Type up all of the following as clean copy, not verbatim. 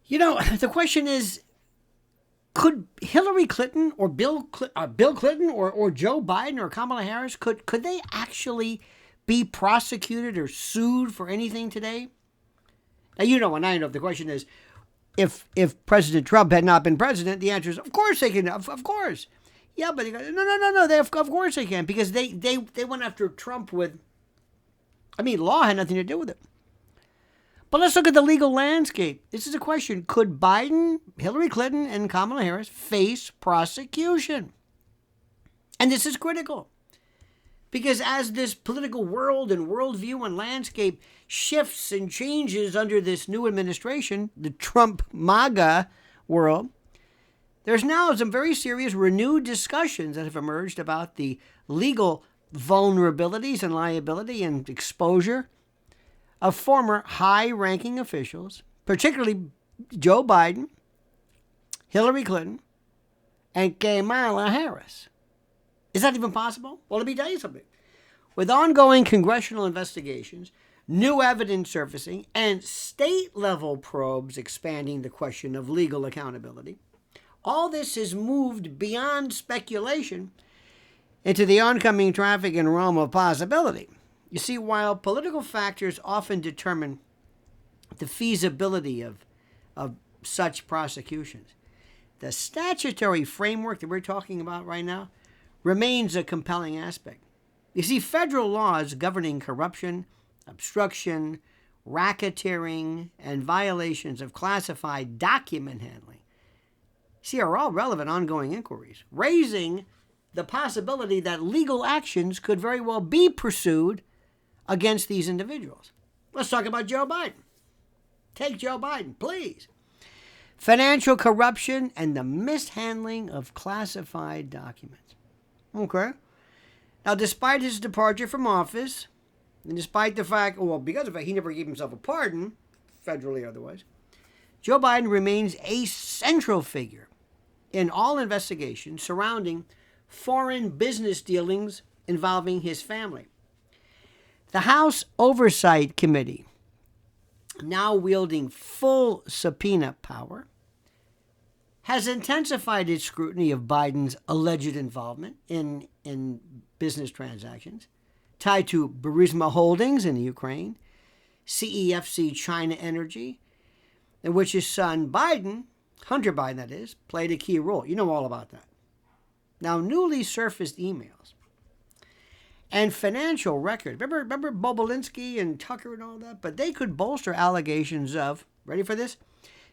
The question is, could Hillary Clinton or Bill Clinton or Joe Biden or Kamala Harris, could they actually be prosecuted or sued for anything today? Now, and I know the question is, if President Trump had not been president, the answer is, of course they can, of course. Yeah, but no, of course they can, because they went after Trump with, law had nothing to do with it. But let's look at the legal landscape. This is a question. Could Biden, Hillary Clinton, and Kamala Harris face prosecution? And this is critical, because as this political world and worldview and landscape shifts and changes under this new administration, the Trump MAGA world, there's now some very serious renewed discussions that have emerged about the legal vulnerabilities and liability and exposure of former high-ranking officials, particularly Joe Biden, Hillary Clinton, and Kamala Harris. Is that even possible? Well, let me tell you something. With ongoing congressional investigations, new evidence surfacing, and state-level probes expanding the question of legal accountability, all this has moved beyond speculation into the oncoming traffic and realm of possibility. You see, while political factors often determine the feasibility of such prosecutions, the statutory framework that we're talking about right now remains a compelling aspect. You see, federal laws governing corruption, obstruction, racketeering, and violations of classified document handling, are all relevant ongoing inquiries, raising the possibility that legal actions could very well be pursued against these individuals. Let's talk about Joe Biden. Take Joe Biden, please. Financial corruption and the mishandling of classified documents. Okay. Now, despite his departure from office, and despite the fact, because of the fact he never gave himself a pardon, federally or otherwise, Joe Biden remains a central figure in all investigations surrounding foreign business dealings involving his family. The House Oversight Committee, now wielding full subpoena power, has intensified its scrutiny of Biden's alleged involvement in business transactions tied to Burisma Holdings in the Ukraine, CEFC China Energy, in which his son Biden, Hunter Biden that is, played a key role. You know all about that. Now, newly surfaced emails and financial records, remember Bobulinski and Tucker and all that? But they could bolster allegations of, ready for this,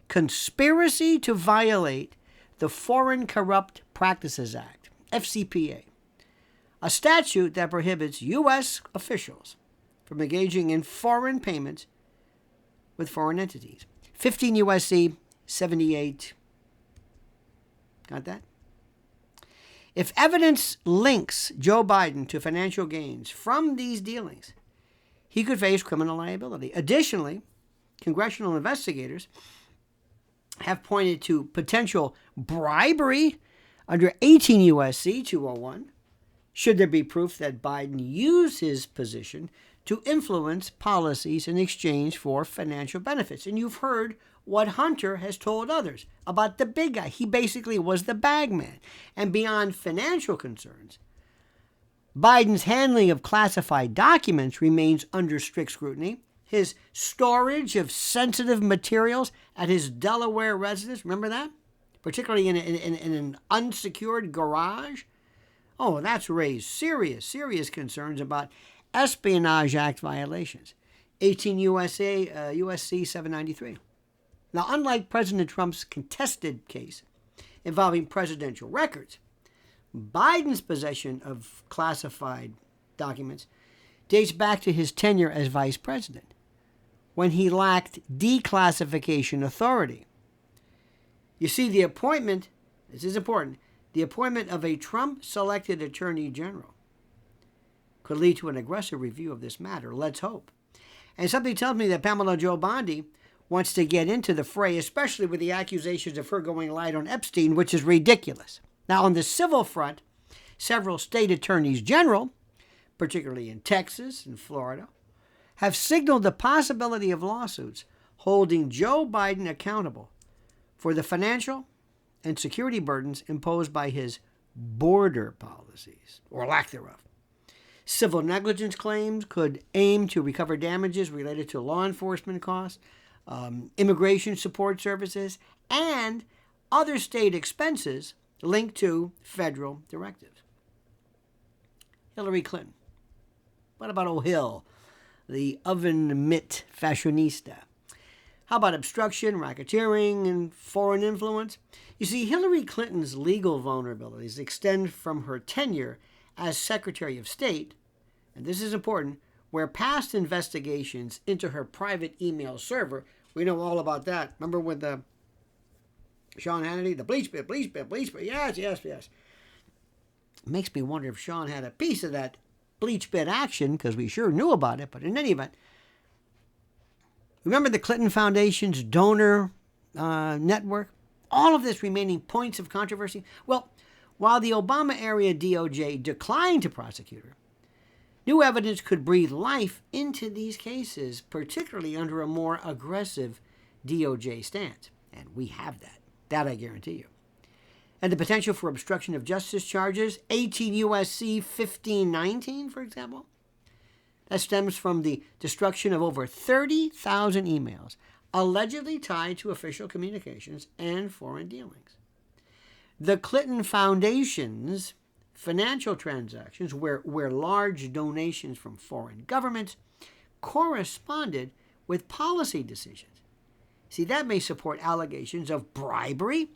conspiracy to violate the Foreign Corrupt Practices Act, FCPA, a statute that prohibits U.S. officials from engaging in foreign payments with foreign entities. 15 U.S.C. 78. Got that? If evidence links Joe Biden to financial gains from these dealings, he could face criminal liability. Additionally, congressional investigators have pointed to potential bribery under 18 U.S.C. 201, should there be proof that Biden used his position to influence policies in exchange for financial benefits. And you've heard what Hunter has told others about the big guy. He basically was the bag man. And beyond financial concerns, Biden's handling of classified documents remains under strict scrutiny. His storage of sensitive materials at his Delaware residence, remember that? Particularly in an unsecured garage. Oh, that's raised serious concerns about Espionage Act violations. 18 USC 793. Now, unlike President Trump's contested case involving presidential records, Biden's possession of classified documents dates back to his tenure as vice president, when he lacked declassification authority. You see, the appointment, this is important, the appointment of a Trump-selected attorney general could lead to an aggressive review of this matter. Let's hope. And something tells me that Pamela Joe Bondi wants to get into the fray, especially with the accusations of her going light on Epstein, which is ridiculous. Now, on the civil front, several state attorneys general, particularly in Texas and Florida, have signaled the possibility of lawsuits holding Joe Biden accountable for the financial and security burdens imposed by his border policies, or lack thereof. Civil negligence claims could aim to recover damages related to law enforcement costs, immigration support services, and other state expenses linked to federal directives. Hillary Clinton. What about old Hill, the oven mitt fashionista? How about obstruction, racketeering, and foreign influence? You see, Hillary Clinton's legal vulnerabilities extend from her tenure as Secretary of State, and this is important, where past investigations into her private email server, we know all about that. Remember with Sean Hannity, the bleach bit, yes. It makes me wonder if Sean had a piece of that bleach bit action, because we sure knew about it, but in any event, remember the Clinton Foundation's donor network? All of this remaining points of controversy? Well, while the Obama-era DOJ declined to prosecute her, new evidence could breathe life into these cases, particularly under a more aggressive DOJ stance. And we have that. That I guarantee you. And the potential for obstruction of justice charges, 18 U.S.C. 1519, for example, that stems from the destruction of over 30,000 emails allegedly tied to official communications and foreign dealings. The Clinton Foundation's financial transactions, where large donations from foreign governments corresponded with policy decisions. See, that may support allegations of bribery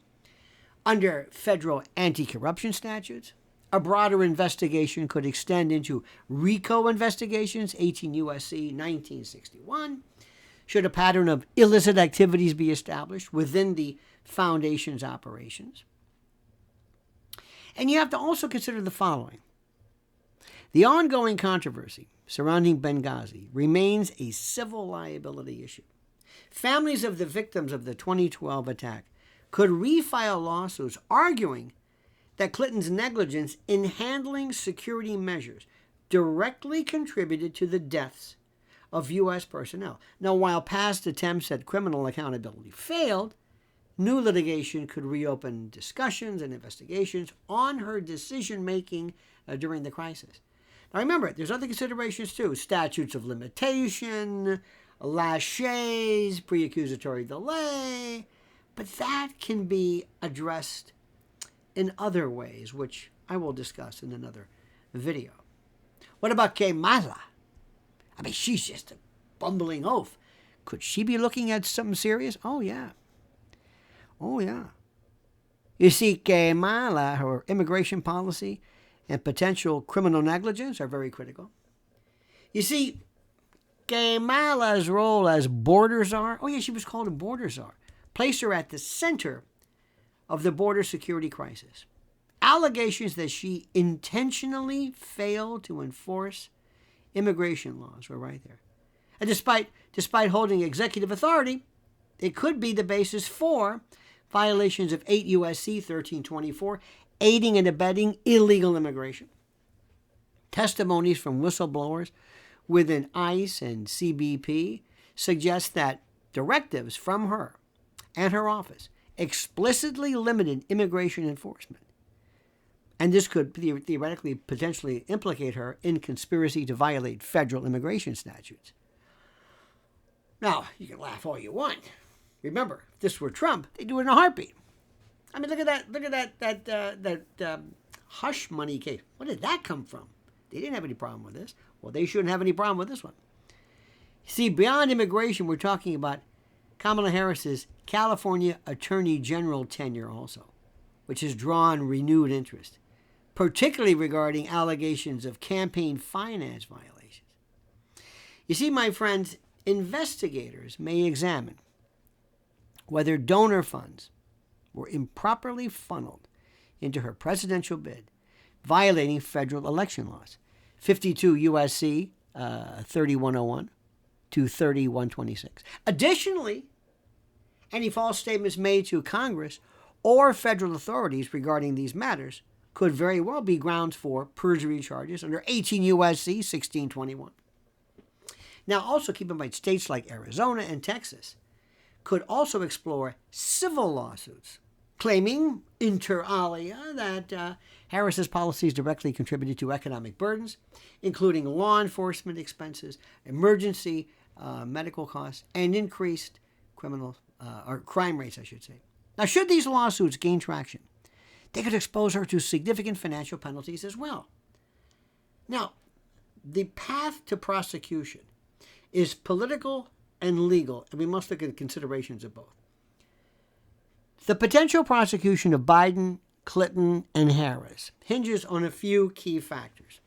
under federal anti-corruption statutes. A broader investigation could extend into RICO investigations, 18 U.S.C. 1961, should a pattern of illicit activities be established within the foundation's operations. And you have to also consider the following. The ongoing controversy surrounding Benghazi remains a civil liability issue. Families of the victims of the 2012 attack could refile lawsuits arguing that Clinton's negligence in handling security measures directly contributed to the deaths of U.S. personnel. Now, while past attempts at criminal accountability failed, new litigation could reopen discussions and investigations on her decision-making during the crisis. Now, remember, there's other considerations too. Statutes of limitation, laches, pre-accusatory delay, but that can be addressed in other ways, which I will discuss in another video. What about Kamala? I mean, she's just a bumbling oaf. Could she be looking at something serious? Oh, yeah. You see, Kamala, her immigration policy and potential criminal negligence are very critical. You see, Kamala's role as border czar, she was called a border czar, placed her at the center of the border security crisis. Allegations that she intentionally failed to enforce immigration laws were right there. And despite holding executive authority, it could be the basis for violations of 8 U.S.C. 1324, aiding and abetting illegal immigration. Testimonies from whistleblowers within ICE and CBP suggest that directives from her and her office explicitly limited immigration enforcement. And this could theoretically potentially implicate her in conspiracy to violate federal immigration statutes. Now, you can laugh all you want. Remember, if this were Trump, they'd do it in a heartbeat. I mean, look at that hush money case. Where did that come from? They didn't have any problem with this. Well, they shouldn't have any problem with this one. See, beyond immigration, we're talking about Kamala Harris's California Attorney General tenure also, which has drawn renewed interest, particularly regarding allegations of campaign finance violations. You see, my friends, investigators may examine whether donor funds were improperly funneled into her presidential bid, violating federal election laws, 52 U.S.C. 3101 to 3126. Additionally, any false statements made to Congress or federal authorities regarding these matters could very well be grounds for perjury charges under 18 U.S.C. 1621. Now, also keep in mind, states like Arizona and Texas could also explore civil lawsuits, claiming, inter alia, that Harris's policies directly contributed to economic burdens, including law enforcement expenses, emergency medical costs, and increased crime rates, I should say. Now, should these lawsuits gain traction, they could expose her to significant financial penalties as well. Now, the path to prosecution is political and legal, and we must look at considerations of both. The potential prosecution of Biden, Clinton, and Harris hinges on a few key factors.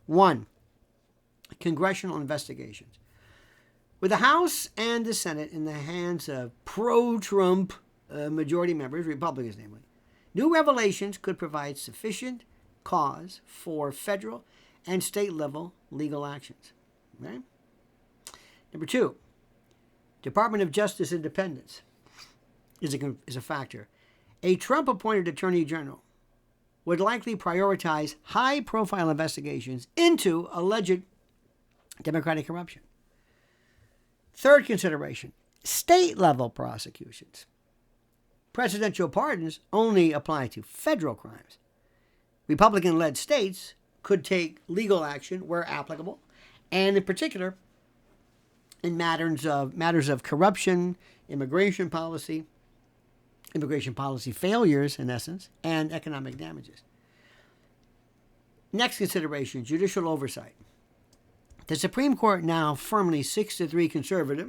One, congressional investigations. With the House and the Senate in the hands of pro-Trump majority members, Republicans namely, new revelations could provide sufficient cause for federal and state-level legal actions. Okay? Number two, Department of Justice independence is a factor. A Trump-appointed Attorney General would likely prioritize high-profile investigations into alleged Democratic corruption. Third consideration, state-level prosecutions. Presidential pardons only apply to federal crimes. Republican-led states could take legal action where applicable, and in particular, in matters of corruption, immigration policy failures, in essence, and economic damages. Next consideration, judicial oversight. The Supreme Court, now firmly 6-3 conservative,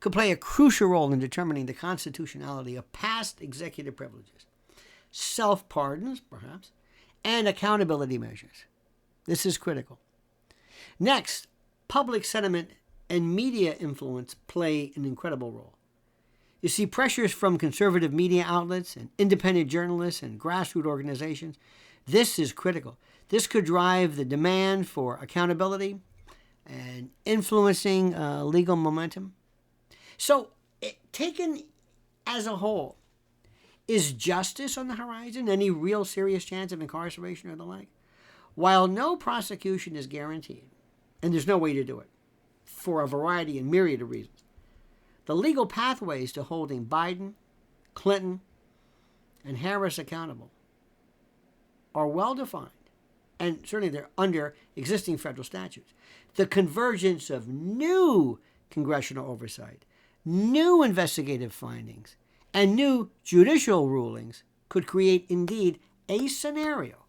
could play a crucial role in determining the constitutionality of past executive privileges, self-pardons, perhaps, and accountability measures. This is critical. Next, public sentiment and media influence play an incredible role. You see, pressures from conservative media outlets and independent journalists and grassroots organizations, this is critical. This could drive the demand for accountability and influencing legal momentum. So, taken as a whole, is justice on the horizon? Any real serious chance of incarceration or the like? While no prosecution is guaranteed, and there's no way to do it, for a variety and myriad of reasons, the legal pathways to holding Biden, Clinton, and Harris accountable are well defined, and certainly they're under existing federal statutes. The convergence of new congressional oversight, new investigative findings, and new judicial rulings could create, indeed, a scenario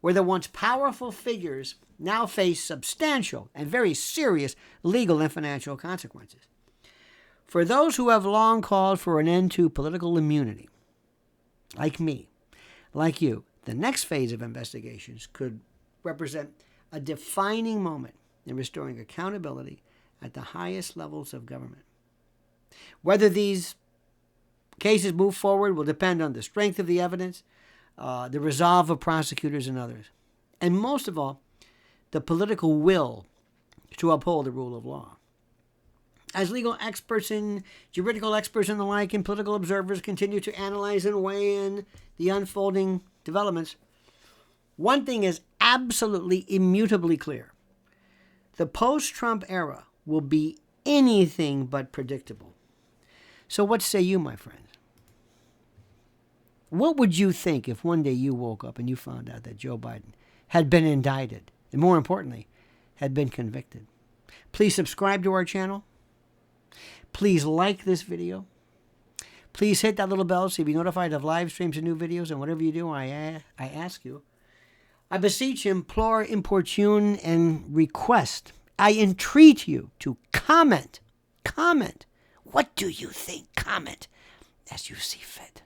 where the once powerful figures now face substantial and very serious legal and financial consequences. For those who have long called for an end to political immunity, like me, like you, the next phase of investigations could represent a defining moment in restoring accountability at the highest levels of government. Whether these cases move forward will depend on the strength of the evidence, the resolve of prosecutors and others, and most of all, the political will to uphold the rule of law. As legal experts and juridical experts and the like and political observers continue to analyze and weigh in the unfolding developments, one thing is absolutely immutably clear. The post-Trump era will be anything but predictable. So what say you, my friends? What would you think if one day you woke up and you found out that Joe Biden had been indicted and, more importantly, had been convicted? Please subscribe to our channel. Please like this video. Please hit that little bell so you'll be notified of live streams and new videos. And whatever you do, I ask you, I beseech, implore, importune, and request, I entreat you to comment. What do you think? Comment as you see fit.